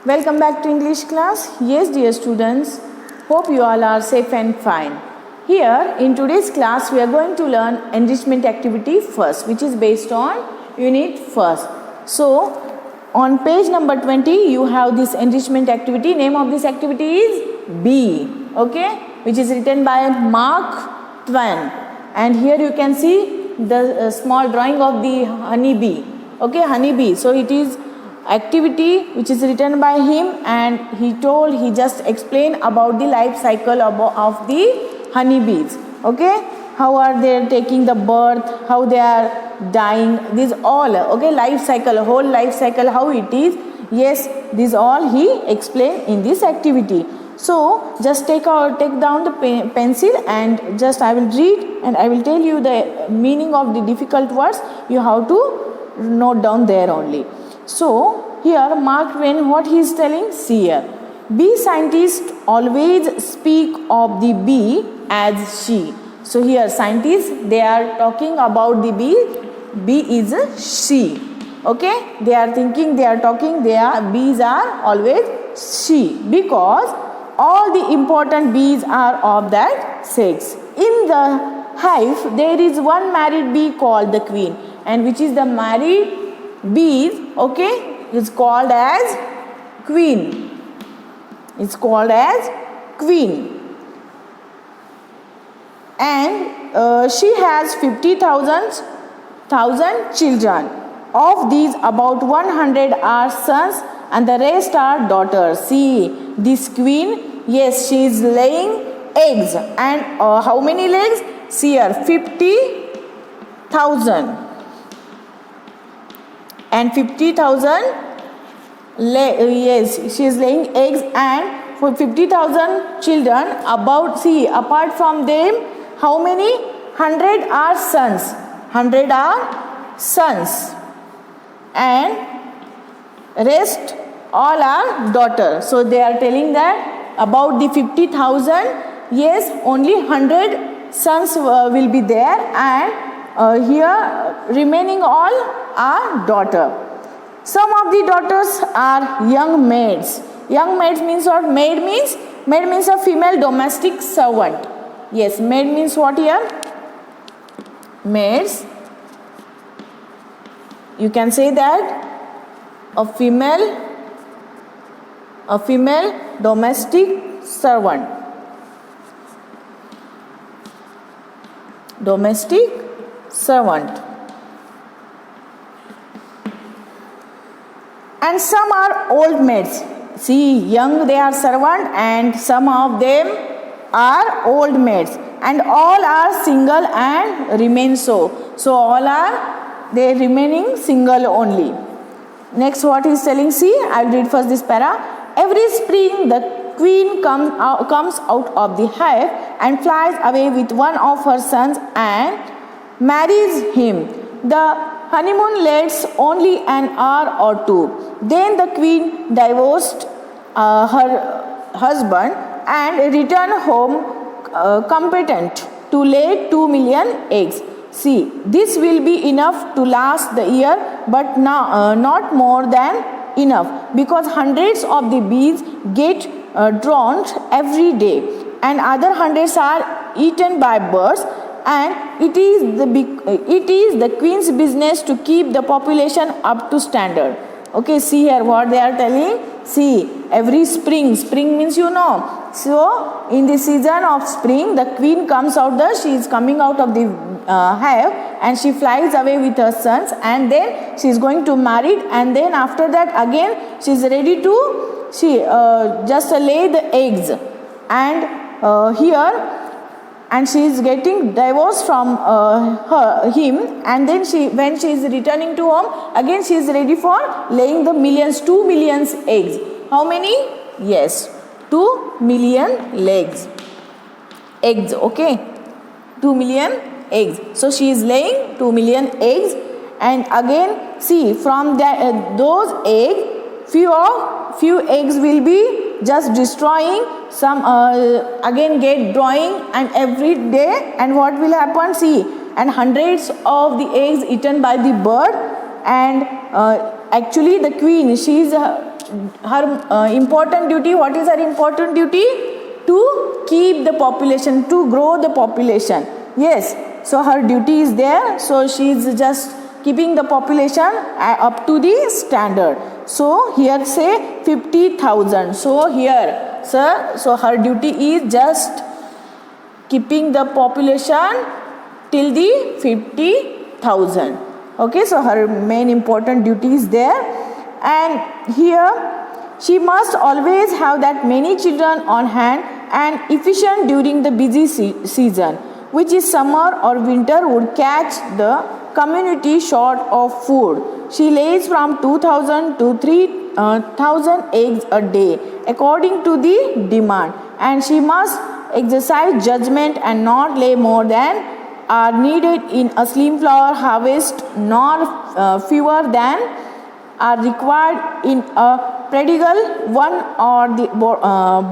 Welcome back to English class. Yes, dear students, hope you all are safe and fine. Here in today's class we are going to learn enrichment activity first, which is based on unit first. So on page number 20 you have this enrichment activity. Name of this activity is Bee, okay, which is written by Mark Twain. And here you can see the small drawing of the honeybee, okay, honeybee. So it is activity which is written by him, and he just explained about the life cycle of the honeybees, okay, how are they taking the birth, how they are dying, this all, okay, life cycle, whole life cycle, how it is. Yes, this all he explained in this activity. So just take down the pencil and just I will read and I will tell you the meaning of the difficult words. You have to note down there only. So here Mark Twain, what he is telling, see here. Bee scientists always speak of the bee as she. So here scientists, they are talking about the bee. Bee is a she. Okay, they are thinking, they are talking, bees are always she, because all the important bees are of that sex. In the hive there is one married bee called the queen, and which is the married bees, okay, is called as queen. It's called as queen. And she has 50,000 children. Of these, about 100 are sons and the rest are daughters. See, this queen, yes, she is laying eggs. And how many eggs? See here, 50,000. And 50,000, yes, she is laying eggs, and for 50,000 children, apart from them, how many? 100 are sons. 100 are sons. And rest all are daughters. So they are telling that about the 50,000, yes, only 100 sons will be there, and here remaining all are daughter. Some of the daughters are young maids. Young maids means what? Maid means a female domestic servant. Yes, maid means what here? Maids. You can say that a female domestic servant. Domestic servant. And some are old maids. See, young they are servant, and some of them are old maids, and all are single and remain so. So all are they remaining single only. Next, what is telling? See, I will read first this para. Every spring the queen comes out of the hive and flies away with one of her sons and marries him. The honeymoon lasts only an hour or two. Then the queen divorced her husband and returned home competent to lay 2 million eggs. See, this will be enough to last the year, but not more than enough, because hundreds of the bees get drowned every day, and other hundreds are eaten by birds. And it is the queen's business to keep the population up to standard. Okay, see here what they are telling. See, every spring means you know. So in the season of spring, the queen comes out she is coming out of the hive, and she flies away with her sons, and then she is going to marry, and then after that again she is ready to just lay the eggs, and here. And she is getting divorced from him, and then when she is returning to home, again she is ready for laying the 2 million eggs. How many? Yes, 2 million eggs. Okay, 2 million eggs. So she is laying 2 million eggs, and again see, from those eggs, few eggs will be just destroying, some again get drawing, and every day, and what will happen? See, and hundreds of the eggs eaten by the bird, and actually the queen, she is her important duty. What is her important duty? To keep the population, to grow the population. Yes, so her duty is there. So she is just keeping the population up to the standard. So here say 50,000. So here, sir, so her duty is just keeping the population till the 50,000. Okay, so her main important duty is there. And here she must always have that many children on hand and efficient during the busy season, which is summer or winter, would catch the community short of food. She lays from 2,000 to 3,000 eggs a day according to the demand, and she must exercise judgment and not lay more than are needed in a slim flower harvest, nor fewer than are required in a prodigal one, or the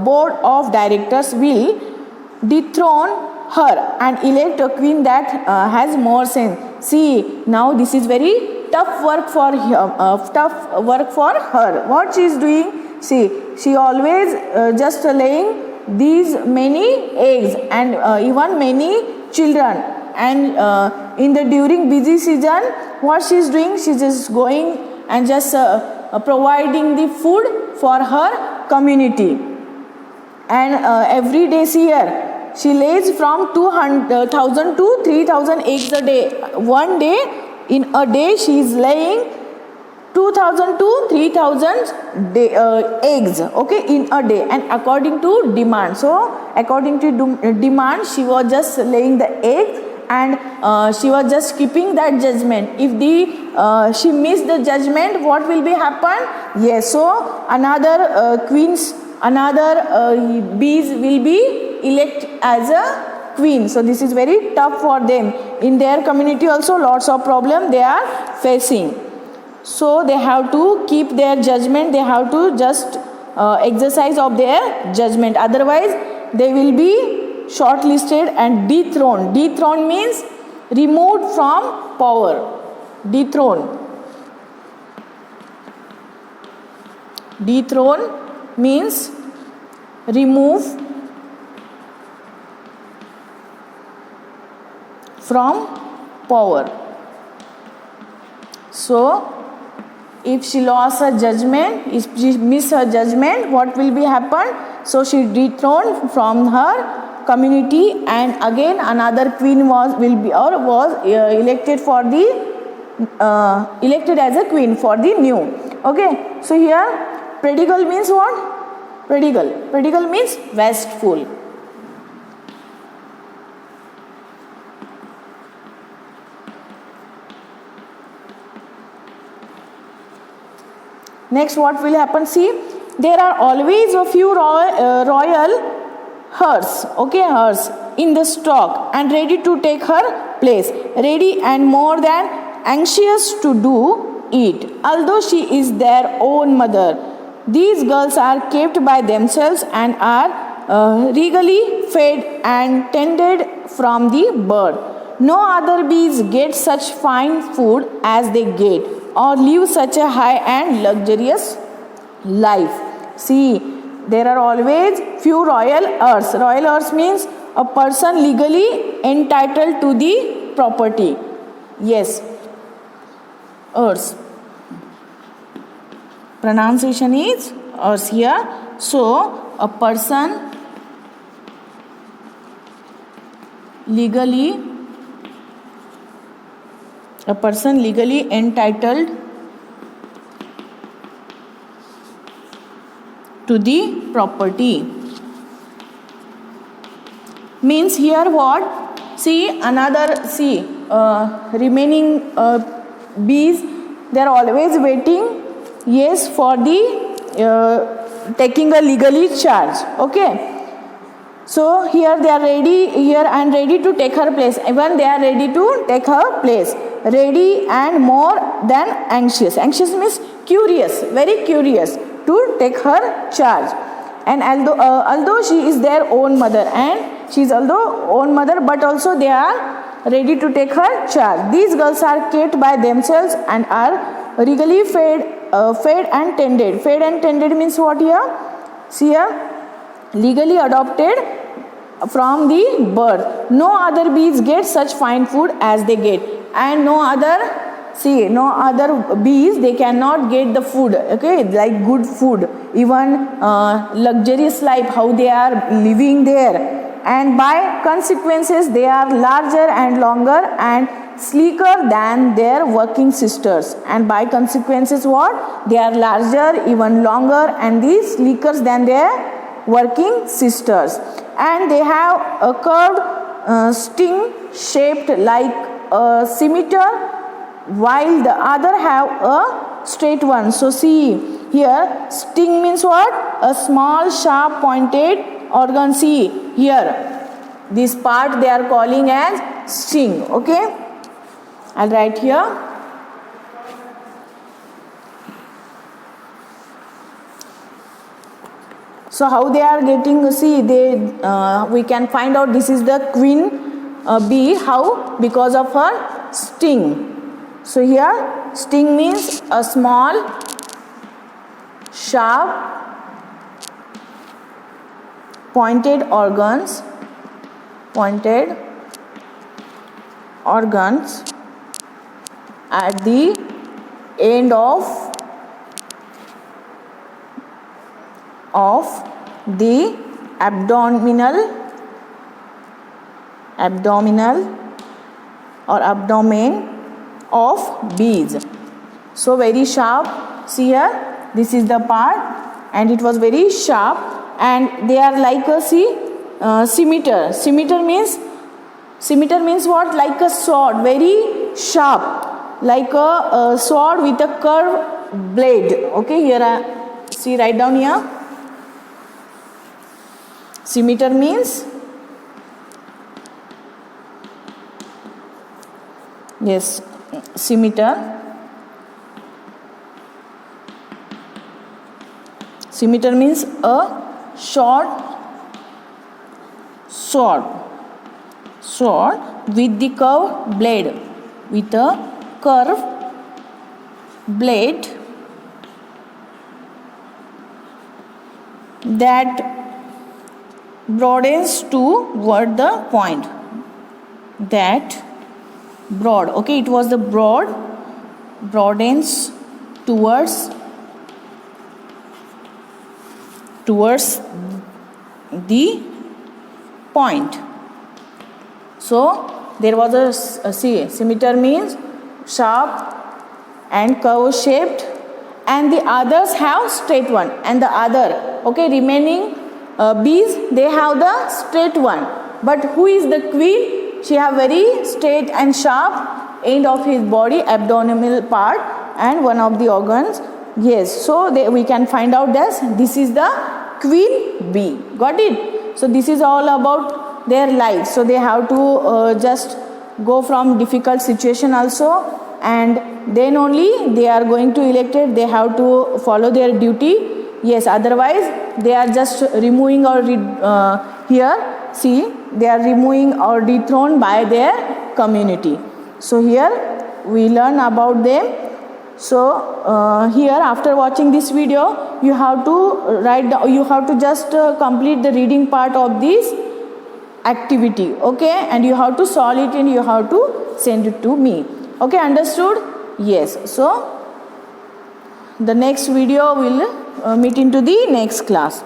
board of directors will dethrone her and elect a queen that has more sense. See, now this is very tough work for her. What she is doing? See, she always just laying these many eggs and even many children. And in the during busy season, what she is doing? She is just going and just providing the food for her community. And every day, see here, she lays from 2,000 to 3,000 eggs a day. One day, in a day, she is laying 2,000 to 3,000 eggs, okay, in a day, and according to demand. So according to demand, she was just laying the eggs, and she was just keeping that judgment. If the she missed the judgment, what will be happen? Yes, so another bees will be elect as a queen. So this is very tough for them. In their community also lots of problem they are facing. So they have to keep their judgment. They have to just exercise of their judgment. Otherwise they will be shortlisted and dethroned. Dethroned means removed from power. Dethroned. Dethroned means remove from power. So if she lost her judgment, if she missed her judgment, what will be happen? So she dethroned from her community, and again another queen was elected for the elected as a queen for the new. Okay, so here prodigal means what? Prodigal means wasteful. Next, what will happen? See, there are always a few royal hers, okay, hers in the stock and ready to take her place, ready and more than anxious to do it. Although she is their own mother, these girls are kept by themselves and are regally fed and tended from the bird. No other bees get such fine food as they get, or live such a high and luxurious life. See, there are always few royal heirs. Royal heirs means a person legally entitled to the property. Yes, heirs. Pronunciation is heirs here. So, a person legally entitled to the property. Means here what? See, another, remaining bees, they are always waiting, yes, for the taking a legally charge. Okay. So here they are ready, here and ready to take her place. Even they are ready to take her place. Ready and more than anxious. Anxious means curious, very curious to take her charge. And although she is their own mother, and she is although own mother, but also they are ready to take her charge. These girls are kept by themselves and are regally fed and tended. Fed and tended means what here? See here, legally adopted from the birth. No other bees get such fine food as they get, and no other bees, they cannot get the food, okay, like good food, even luxurious life, how they are living there. And by consequences they are larger and longer and sleeker than their working sisters. And by consequences what? They are larger, even longer, and these sleeker than their working sisters. And they have a curved sting shaped like a scimitar, while the other have a straight one. So see here, sting means what? A small sharp pointed organ. See here, this part they are calling as sting. Okay, I'll write here. So how they are getting, see, we can find out this is the queen bee. How? Because of her sting. So here, sting means a small, sharp, pointed organs at the end of the abdominal or abdomen of bees. So very sharp. See here, this is the part, and it was very sharp, and they are like a scimitar. Scimitar means what? Like a sword, very sharp, like a sword with a curved blade. Okay, here see, write down here. Scimitar means, yes, scimitar. Scimitar means a short sword with the curved blade, with a curved blade that broadens toward the point. That broad, okay, it was the broadens towards the point. So there was a scimitar means sharp and curve shaped, and the others have straight one, and the other, okay, remaining bees, they have the straight one. But who is the queen? She have very straight and sharp end of his body, abdominal part, and one of the organs. Yes, so we can find out this is the queen bee. Got it? So this is all about their life. So they have to just go from difficult situation also, and then only they are going to elected. They have to follow their duty. Yes, otherwise they are just removing or here see, they are removing or dethroned by their community. So here we learn about them. So here, after watching this video, you have to write down, you have to just complete the reading part of this activity, okay, and you have to solve it and you have to send it to me. Okay, understood? Yes. So the next video will meet into the next class.